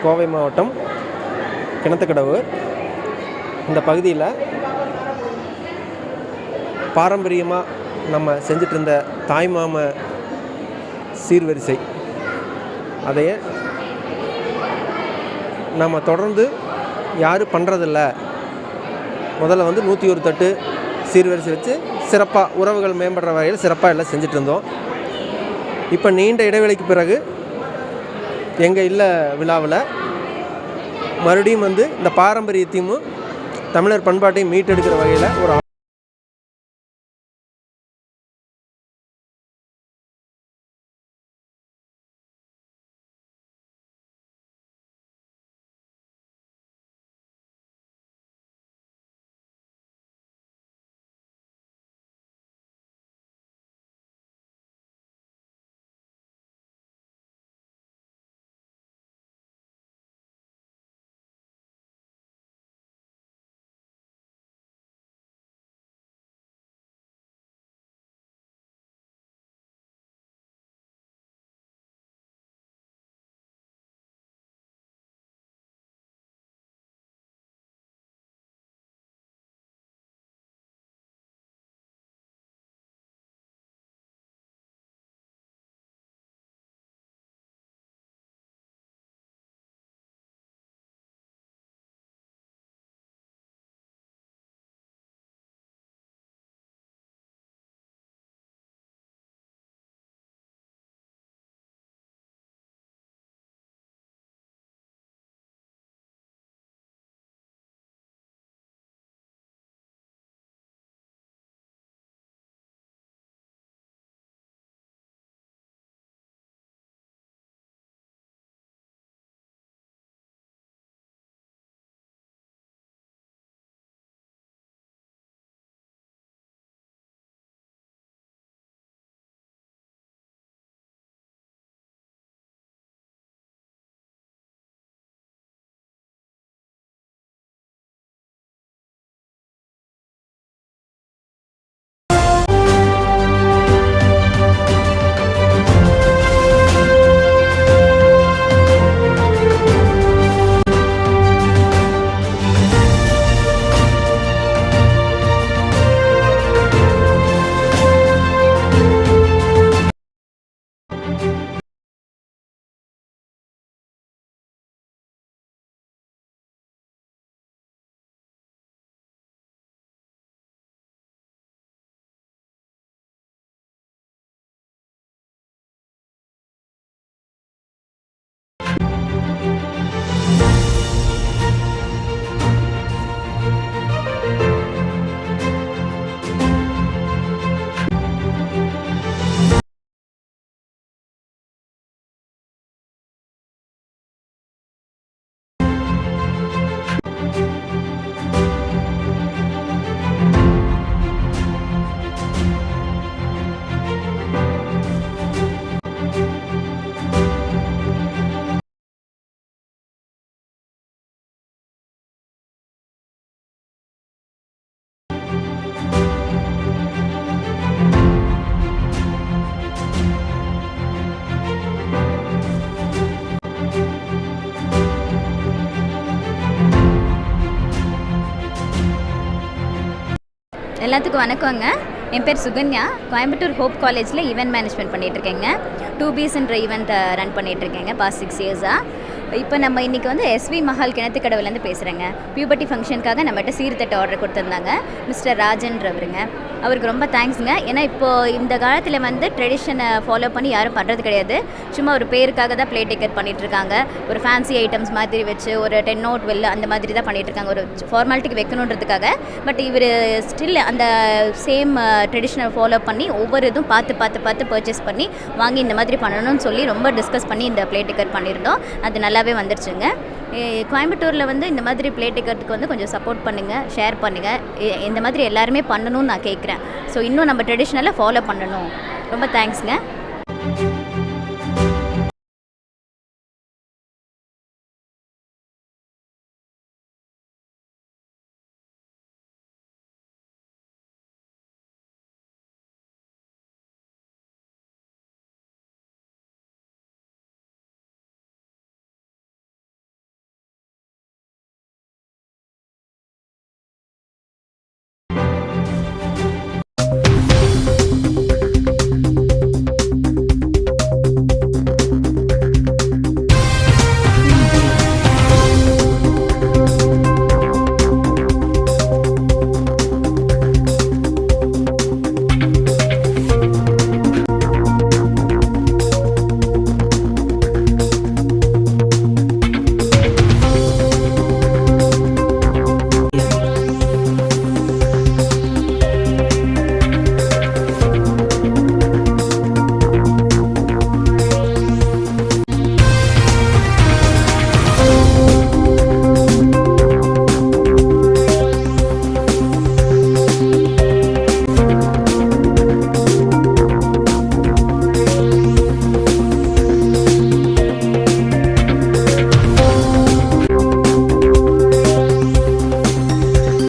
கோவை மாவட்டம் கிணத்துக்கடவு. இந்த பகுதியில் பாரம்பரியமாக நம்ம செஞ்சிட்டு இருந்த தாய்மாம சீர்வரிசை அதையே நம்ம தொடர்ந்து யாரும் பண்ணுறதில்ல. முதல்ல 101 தட்டு சீர்வரிசை வச்சு சிறப்பாக உறவுகள் மேம்படுற வகையில் சிறப்பாக எல்லாம் செஞ்சுட்டு இருந்தோம். இப்போ நீண்ட இடைவெளிக்கு பிறகு எங்கள் இல்ல விழாவில் மறுபடியும் இந்த பாரம்பரியத்தையும் தமிழர் பண்பாட்டையும் மீட்டெடுக்கிற வகையில் ஒரு எல்லாத்துக்கும் வணக்கங்க. என் பேர் சுகன்யா. கோயம்புத்தூர் ஹோப் காலேஜில் ஈவெண்ட் மேனேஜ்மெண்ட் பண்ணிகிட்ருக்கேங்க. 2Bsன்ற ஈவெண்ட் ரன் பண்ணிகிட்ருக்கேங்க பாஸ்ட் 6 இயர்ஸாக. இப்போ நம்ம இன்றைக்கி SV மஹால் கிணத்துக்கடவுலேருந்து பேசுகிறேங்க. பியூபர்ட்டி ஃபங்க்ஷனுக்காக நம்மகிட்ட சீர்தட்டு ஆர்டர் கொடுத்துருந்தாங்க மிஸ்டர் ராஜன்றவருங்க. அவருக்கு ரொம்ப தேங்க்ஸுங்க. ஏன்னா இப்போது இந்த காலத்தில் ட்ரெடிஷனை ஃபாலோ பண்ணி யாரும் பண்ணுறது கிடையாது. சும்மா ஒரு பேருக்காக தான் பிளே டிக்கெட் பண்ணிகிட்ருக்காங்க. ஒரு ஃபேன்சி ஐட்டம்ஸ் மாதிரி வச்சு ஒரு 10 or 12 அந்த மாதிரி தான் பண்ணிகிட்ருக்காங்க, ஒரு ஃபார்மாலிட்டிக்கு வைக்கணுன்றதுக்காக. பட் இவர் ஸ்டில் அந்த சேம் ட்ரெடிஷனை ஃபாலோ பண்ணி ஒவ்வொரு இதுவும் பார்த்து பர்ச்சேஸ் பண்ணி வாங்கி இந்த மாதிரி பண்ணணும்னு சொல்லி ரொம்ப டிஸ்கஸ் பண்ணி இந்த பிளே டிக்கெட் பண்ணியிருந்தோம். அது நல்லாவே வந்துருச்சுங்க. கோயம்புத்தூரில் இந்த மாதிரி பிளே டிக்கெட்டுக்கு கொஞ்சம் சப்போர்ட் பண்ணுங்கள், ஷேர் பண்ணுங்கள். இந்த மாதிரி எல்லாருமே பண்ணணும்னு நான் கேட்குறேன். ஸோ இன்னும் நம்ம ட்ரெடிஷ்னலாக ஃபாலோ பண்ணணும். ரொம்ப தேங்க்ஸுங்க.